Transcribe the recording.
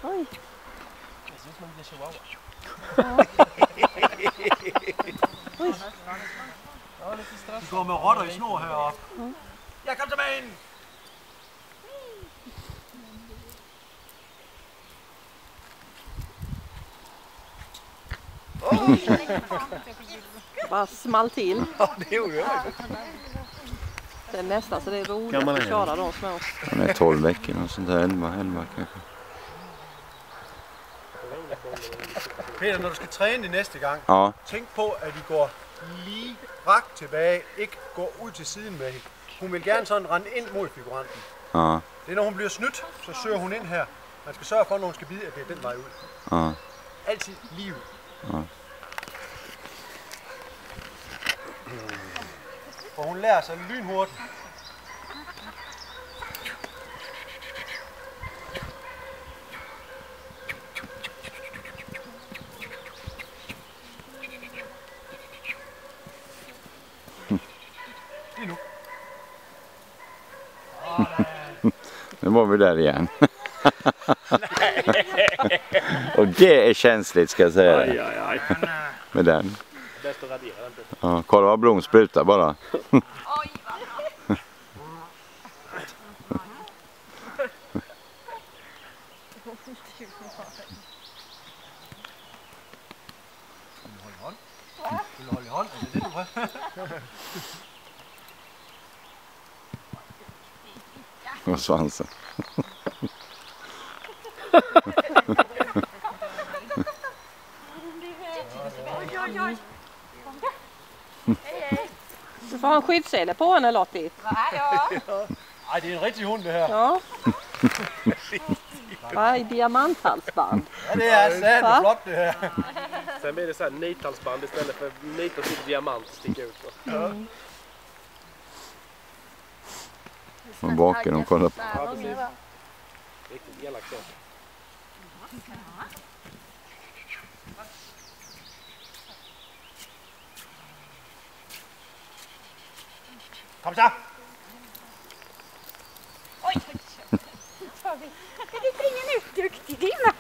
Oj. Det ser ut som en liten chihuahua. Oj. Ja, lite stress. Vi går med rotter i snor heroppe. Ja, kom tilbage ind! Bara small till. Ja, det gjorde jag. Det är nästan så det är roligt att köra de små. Han är 12 veckor och sånt där, 11 kanske. Peter, når du skal træne det næste gang, Ja, tænk på, at I går lige rakt tilbage, ikke går ud til siden med hende. Hun vil gerne sådan rende ind mod figuranten. ja, Det er, når hun bliver snydt, så søger hun ind her. Man skal sørge for, når hun skal bide, at det er den vej ud. ja. Altid lige ud. Ja. For hun lærer sig lynhurtigt. Lige nu. Nu var vi där igen. Och det är känsligt, ska jag säga det. Aj. Med den. Bäst att radera inte. Ja, kolla vad blom sprutar bara. Oj, vad bra. Vil du holde i hånd? Er det det, du prøver? Och svansen. Oj, oj. Du får ha en skyddssele på henne, Lottie. Va, ja. Ej, det er en rigtig hund, det her. Ja. Va, i diamanthalsband. Ja, det er sandt flot, det her. Sen blir det så här nithalsband istället för nit och typ diamant sticka ut. Och baken och kolla på. Ja, precis. Riktigt elakt så. Kom så! Oj, oj. Du springer nu, duktig Dina.